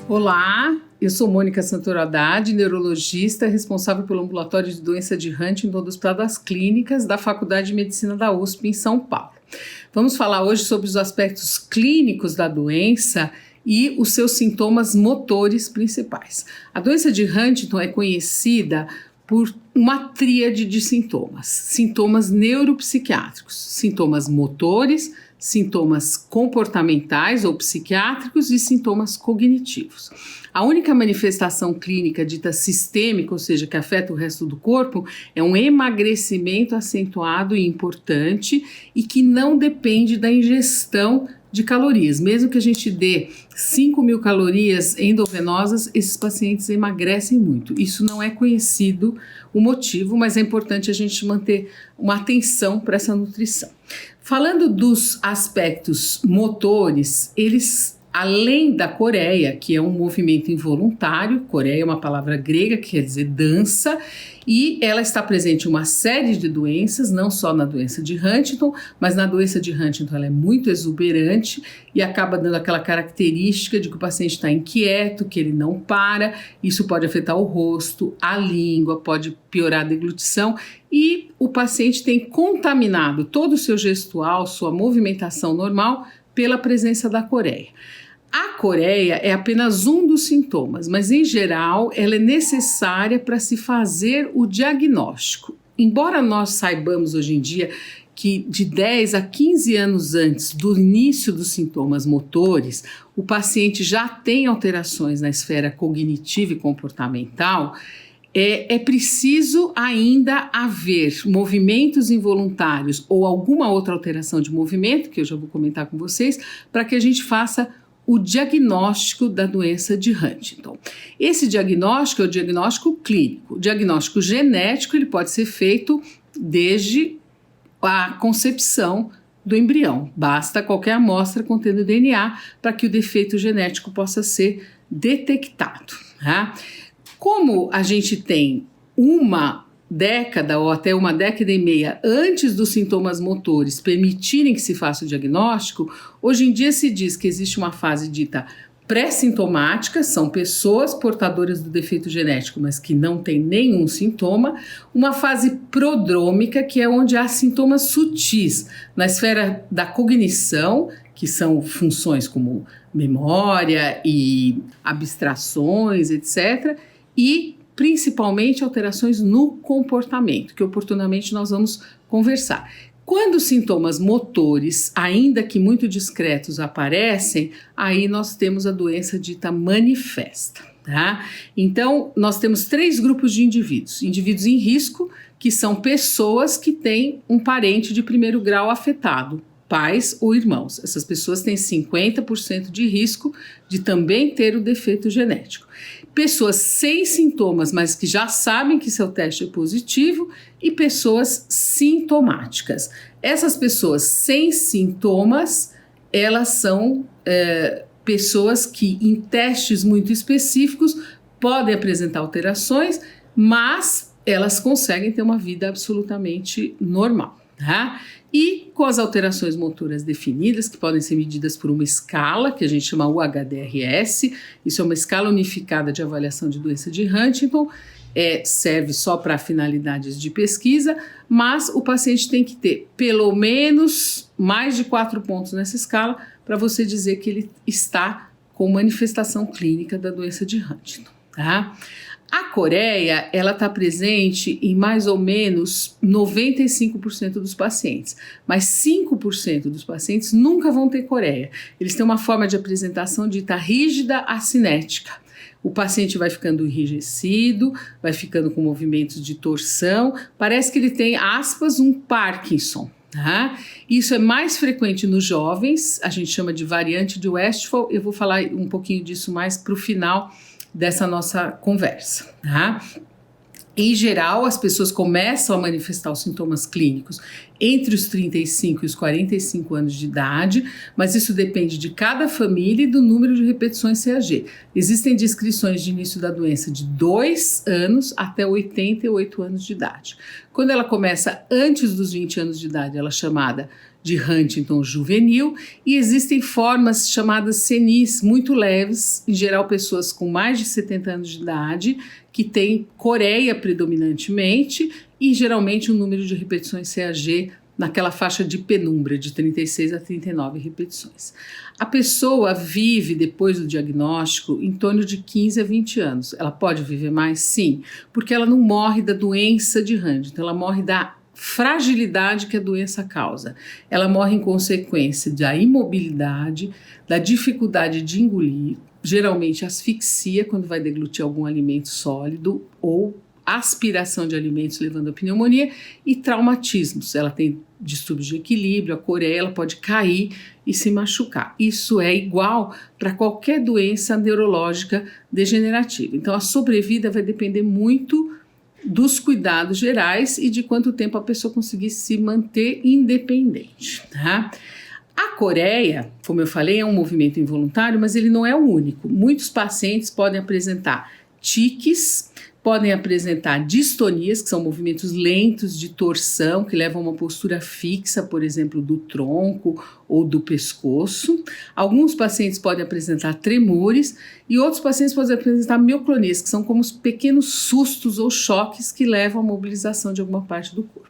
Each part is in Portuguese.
Olá, eu sou Mônica Santoro Haddad, neurologista responsável pelo ambulatório de doença de Huntington do Hospital das Clínicas da Faculdade de Medicina da USP em São Paulo. Vamos falar hoje sobre os aspectos clínicos da doença e os seus sintomas motores principais. A doença de Huntington é conhecida por uma tríade de sintomas neuropsiquiátricos, sintomas motores, sintomas comportamentais ou psiquiátricos e sintomas cognitivos. A única manifestação clínica dita sistêmica, ou seja, que afeta o resto do corpo, é um emagrecimento acentuado e importante e que não depende da ingestão de calorias. Mesmo que a gente dê 5.000 calorias endovenosas, esses pacientes emagrecem muito. Isso não é conhecido o motivo, mas é importante a gente manter uma atenção para essa nutrição. Falando dos aspectos motores, eles, além da coreia, que é um movimento involuntário, coreia é uma palavra grega que quer dizer dança, e ela está presente em uma série de doenças, não só na doença de Huntington, mas na doença de Huntington ela é muito exuberante e acaba dando aquela característica de que o paciente está inquieto, que ele não para, isso pode afetar o rosto, a língua, pode piorar a deglutição e o paciente tem contaminado todo o seu gestual, sua movimentação normal pela presença da coreia. A coreia é apenas um dos sintomas, mas em geral ela é necessária para se fazer o diagnóstico. Embora nós saibamos hoje em dia que de 10 a 15 anos antes do início dos sintomas motores, o paciente já tem alterações na esfera cognitiva e comportamental, é preciso ainda haver movimentos involuntários ou alguma outra alteração de movimento, que eu já vou comentar com vocês, para que a gente faça o diagnóstico da doença de Huntington. Esse diagnóstico é o diagnóstico clínico. O diagnóstico genético ele pode ser feito desde a concepção do embrião. Basta qualquer amostra contendo DNA para que o defeito genético possa ser detectado. Tá? Como a gente tem uma década ou até uma década e meia antes dos sintomas motores permitirem que se faça o diagnóstico, hoje em dia se diz que existe uma fase dita pré-sintomática, são pessoas portadoras do defeito genético, mas que não têm nenhum sintoma, uma fase prodrômica, que é onde há sintomas sutis na esfera da cognição, que são funções como memória e abstrações, etc., e principalmente alterações no comportamento, que oportunamente nós vamos conversar. Quando os sintomas motores, ainda que muito discretos, aparecem, aí nós temos a doença dita manifesta. Tá? Então, nós temos 3 grupos de indivíduos. Indivíduos em risco, que são pessoas que têm um parente de primeiro grau afetado, pais ou irmãos. Essas pessoas têm 50% de risco de também ter o defeito genético. Pessoas sem sintomas, mas que já sabem que seu teste é positivo, e pessoas sintomáticas. Essas pessoas sem sintomas, elas são pessoas que em testes muito específicos podem apresentar alterações, mas elas conseguem ter uma vida absolutamente normal. Tá? E com as alterações motoras definidas, que podem ser medidas por uma escala, que a gente chama UHDRS, isso é uma escala unificada de avaliação de doença de Huntington, serve só para finalidades de pesquisa, mas o paciente tem que ter pelo menos mais de 4 pontos nessa escala para você dizer que ele está com manifestação clínica da doença de Huntington. Tá? A coreia, ela está presente em mais ou menos 95% dos pacientes, mas 5% dos pacientes nunca vão ter coreia. Eles têm uma forma de apresentação dita rígida acinética. O paciente vai ficando enrijecido, vai ficando com movimentos de torção, parece que ele tem, aspas, um Parkinson. Tá? Isso é mais frequente nos jovens, a gente chama de variante de Westphal, eu vou falar um pouquinho disso mais para o final dessa nossa conversa, tá? Em geral, as pessoas começam a manifestar os sintomas clínicos entre os 35 e os 45 anos de idade, mas isso depende de cada família e do número de repetições CAG. Existem descrições de início da doença de 2 anos até 88 anos de idade. Quando ela começa antes dos 20 anos de idade, ela é chamada de Huntington juvenil, e existem formas chamadas senis muito leves, em geral pessoas com mais de 70 anos de idade, que têm coreia predominantemente e geralmente um número de repetições CAG naquela faixa de penumbra, de 36 a 39 repetições. A pessoa vive, depois do diagnóstico, em torno de 15 a 20 anos. Ela pode viver mais? Sim, porque ela não morre da doença de Huntington, ela morre da fragilidade que a doença causa. Ela morre em consequência da imobilidade, da dificuldade de engolir, geralmente asfixia quando vai deglutir algum alimento sólido ou aspiração de alimentos levando à pneumonia e traumatismos. Ela tem distúrbios de equilíbrio, a coreia, ela pode cair e se machucar. Isso é igual para qualquer doença neurológica degenerativa. Então, a sobrevida vai depender muito dos cuidados gerais e de quanto tempo a pessoa conseguir se manter independente, tá? A coreia, como eu falei, é um movimento involuntário, mas ele não é o único. Muitos pacientes podem apresentar tiques, podem apresentar distonias, que são movimentos lentos de torção, que levam a uma postura fixa, por exemplo, do tronco ou do pescoço. Alguns pacientes podem apresentar tremores e outros pacientes podem apresentar mioclonias, que são como os pequenos sustos ou choques que levam à mobilização de alguma parte do corpo.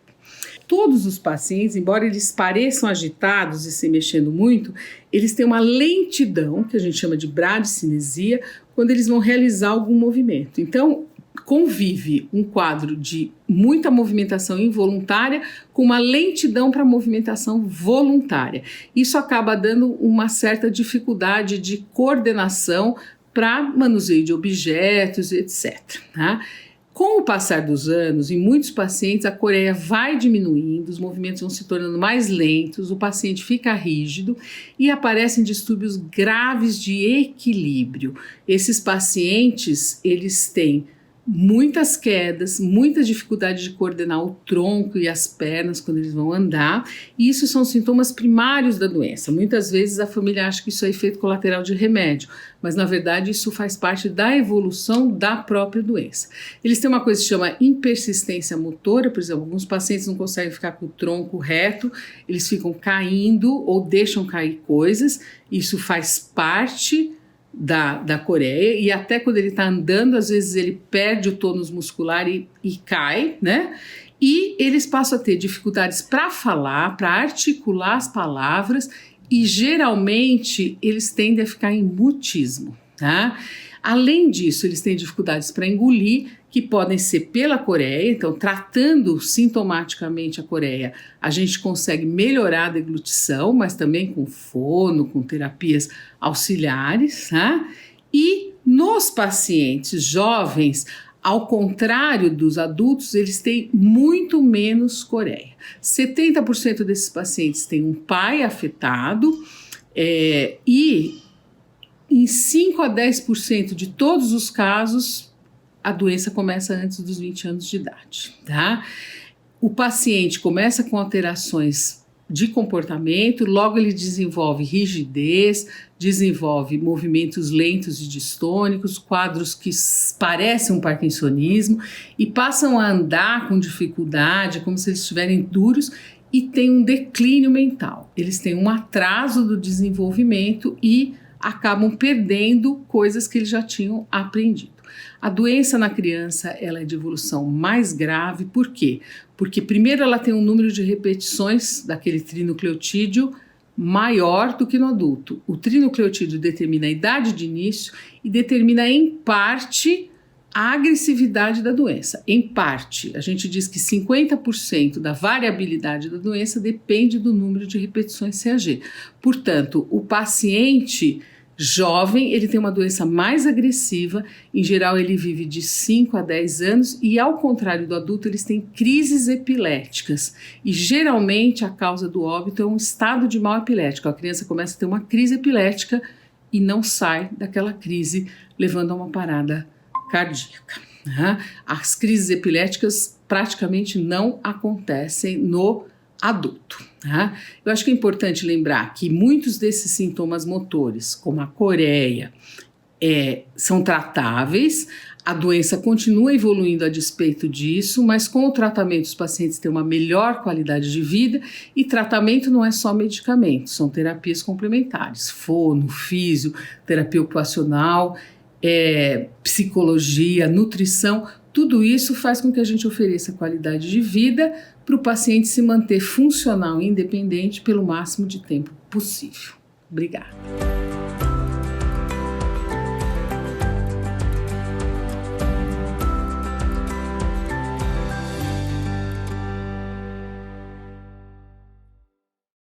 Todos os pacientes, embora eles pareçam agitados e se mexendo muito, eles têm uma lentidão, que a gente chama de bradicinesia, quando eles vão realizar algum movimento. Então, convive um quadro de muita movimentação involuntária com uma lentidão para movimentação voluntária. Isso acaba dando uma certa dificuldade de coordenação para manuseio de objetos, etc. Tá? Com o passar dos anos, em muitos pacientes, a coreia vai diminuindo, os movimentos vão se tornando mais lentos, o paciente fica rígido e aparecem distúrbios graves de equilíbrio. Esses pacientes, eles têm muitas quedas, muita dificuldade de coordenar o tronco e as pernas quando eles vão andar, e isso são sintomas primários da doença. Muitas vezes a família acha que isso é efeito colateral de remédio, mas na verdade isso faz parte da evolução da própria doença. Eles têm uma coisa que se chama impersistência motora, por exemplo, alguns pacientes não conseguem ficar com o tronco reto, eles ficam caindo ou deixam cair coisas, isso faz parte da coreia, e até quando ele está andando, às vezes ele perde o tônus muscular e cai, né? E eles passam a ter dificuldades para falar, para articular as palavras, e geralmente eles tendem a ficar em mutismo, tá? Além disso, eles têm dificuldades para engolir, que podem ser pela coreia. Então, tratando sintomaticamente a coreia, a gente consegue melhorar a deglutição, mas também com fono, com terapias auxiliares, tá? E nos pacientes jovens, ao contrário dos adultos, eles têm muito menos coreia. 70% desses pacientes têm um pai afetado e em 5 a 10% de todos os casos, a doença começa antes dos 20 anos de idade, tá? O paciente começa com alterações de comportamento, logo ele desenvolve rigidez, desenvolve movimentos lentos e distônicos, quadros que parecem um parkinsonismo e passam a andar com dificuldade, como se eles estiverem duros, e tem um declínio mental. Eles têm um atraso do desenvolvimento e acabam perdendo coisas que eles já tinham aprendido. A doença na criança, ela é de evolução mais grave, por quê? Porque primeiro ela tem um número de repetições daquele trinucleotídeo maior do que no adulto. O trinucleotídeo determina a idade de início e determina em parte a agressividade da doença. Em parte, a gente diz que 50% da variabilidade da doença depende do número de repetições CAG. Portanto, o paciente jovem, ele tem uma doença mais agressiva, em geral ele vive de 5 a 10 anos e ao contrário do adulto eles têm crises epiléticas e geralmente a causa do óbito é um estado de mal epilético, a criança começa a ter uma crise epilética e não sai daquela crise levando a uma parada cardíaca. As crises epiléticas praticamente não acontecem no adulto. Eu acho que é importante lembrar que muitos desses sintomas motores, como a coreia, são tratáveis. A doença continua evoluindo a despeito disso, mas com o tratamento os pacientes têm uma melhor qualidade de vida e tratamento não é só medicamento, são terapias complementares, fono, físio, terapia ocupacional, psicologia, nutrição, tudo isso faz com que a gente ofereça qualidade de vida para o paciente se manter funcional e independente pelo máximo de tempo possível. Obrigada.